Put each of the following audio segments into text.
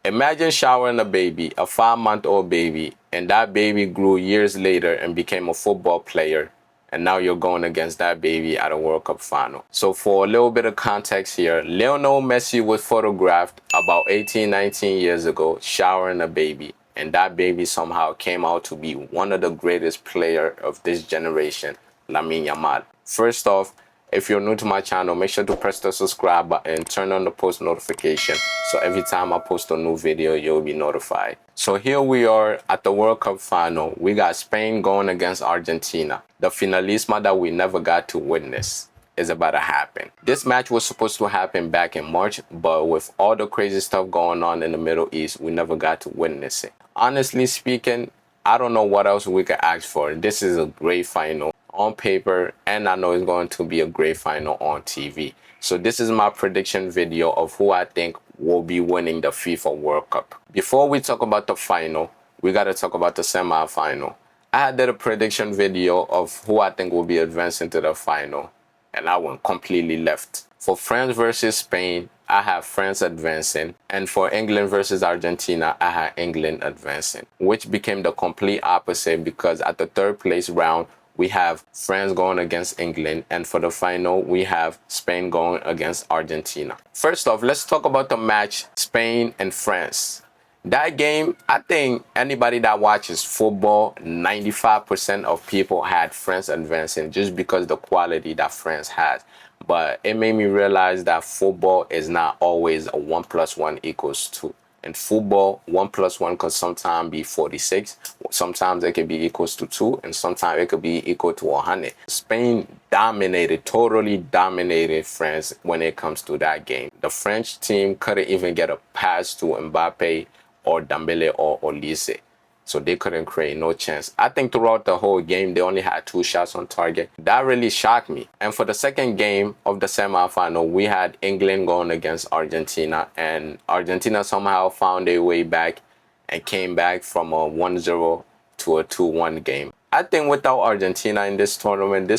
Imagine showering a baby, a 5-month-old baby, and that baby grew years later and became a football player. And now you're going against that baby at a World Cup final. So for a little bit of context here, Lionel Messi was photographed about 18, 19 years ago showering a baby. And that baby somehow came out to be one of the greatest players of this generation, Lamine Yamal. First off, if you're new to my channel, make sure to press the subscribe button and turn on the post notification so every time I post a new video, you'll be notified. So here we are at the World Cup final. We got Spain going against Argentina. The finalisma that we never got to witness is about to happen. This match was supposed to happen back in March, but with all the crazy stuff going on in the Middle East, we never got to witness it. Honestly speaking, I don't know what else we could ask for. This is a great final on paper, and I know it's going to be a great final on TV. So this is my prediction video of who I think will be winning the FIFA World Cup. Before we talk about the final, we got to talk about the semi-final. I did a prediction video of who I think will be advancing to the final, and I went completely left. For France versus Spain, I have France advancing, and for England versus Argentina, I had England advancing, which became the complete opposite because at the third place round, we have France going against England, and for the final, we have Spain going against Argentina. First off, let's talk about the match, Spain and France. That game, I think anybody that watches football, 95% of people had France advancing just because the quality that France has. But it made me realize that football is not always a 1 + 1 = 2. In football, 1 + 1 could sometimes be 46. Sometimes it could be equals to 2, and sometimes it could be equal to 100. Spain dominated, totally dominated France when it comes to that game. The French team couldn't even get a pass to Mbappe or Dembele or Olise. So they couldn't create no chance. I think throughout the whole game, they only had 2 shots on target. That really shocked me. And for the second game of the semi-final, we had England going against Argentina. And Argentina somehow found their way back and came back from a 1-0 to a 2-1 game. I think without Argentina in this tournament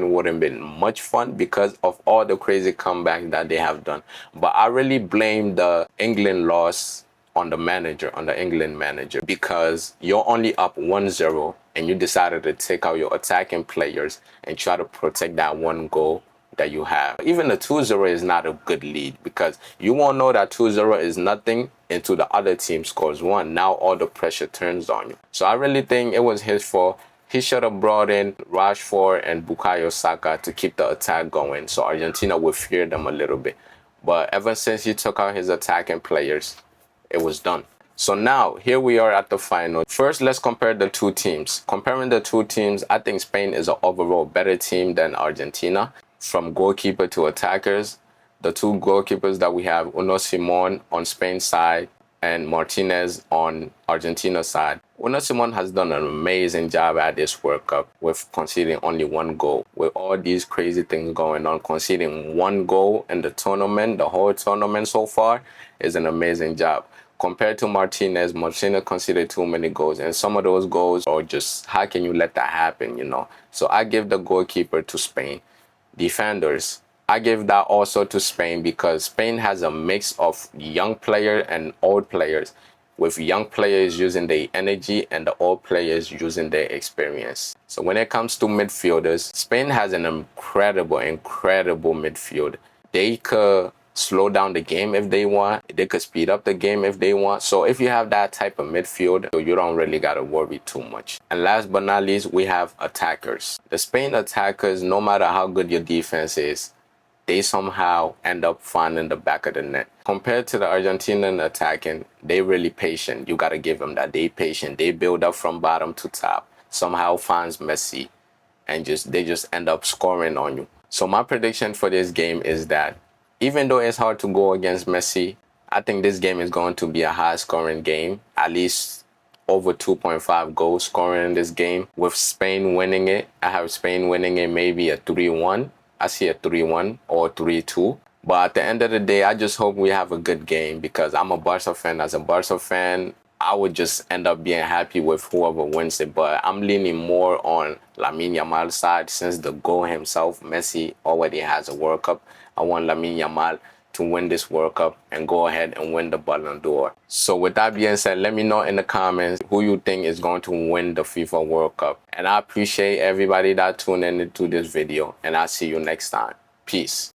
wouldn't have been much fun because of all the crazy comebacks that they have done. But I really blame the England loss on the England manager, because you're only up 1-0 and you decided to take out your attacking players and try to protect that one goal that you have. Even the 2-0 is not a good lead because you won't know that 2-0 is nothing until the other team scores 1. Now all the pressure turns on you. So I really think it was his fault. He should have brought in Rashford and Bukayo Saka to keep the attack going so Argentina would fear them a little bit. But ever since he took out his attacking players, it was done. So now here we are at the final. First, let's compare the two teams. Comparing the two teams, I think Spain is an overall better team than Argentina. From goalkeeper to attackers, the two goalkeepers that we have, Unai Simon on Spain's side and Martinez on Argentina's side. Unai Simon has done an amazing job at this World Cup with conceding only 1 goal. With all these crazy things going on, conceding 1 goal in the tournament, the whole tournament so far, is an amazing job. Compared to Martinez conceded too many goals, and some of those goals are just, how can you let that happen, you know? So I give the goalkeeper to Spain. Defenders, I give that also to Spain because Spain has a mix of young players and old players, with young players using their energy and the old players using their experience. So when it comes to midfielders, Spain has an incredible midfield. They could slow down the game if they want. They could speed up the game if they want. So if you have that type of midfield, you don't really got to worry too much. And last but not least, we have attackers. The Spain attackers, no matter how good your defense is, they somehow end up finding the back of the net. Compared to the Argentinian attacking, they really patient. You got to give them that. They patient. They build up from bottom to top. Somehow finds Messi and they just end up scoring on you. So my prediction for this game is that even though it's hard to go against Messi, I think this game is going to be a high-scoring game, at least over 2.5 goals scoring in this game, with Spain winning it. I have Spain winning it maybe a 3-1. I see a 3-1 or 3-2. But at the end of the day, I just hope we have a good game because I'm a Barca fan. As a Barca fan, I would just end up being happy with whoever wins it. But I'm leaning more on Lamine Yamal's side since the goal himself, Messi, already has a World Cup. I want Lamine Yamal to win this World Cup and go ahead and win the Ballon d'Or. So with that being said, let me know in the comments who you think is going to win the FIFA World Cup. And I appreciate everybody that tuned in into this video, and I'll see you next time. Peace.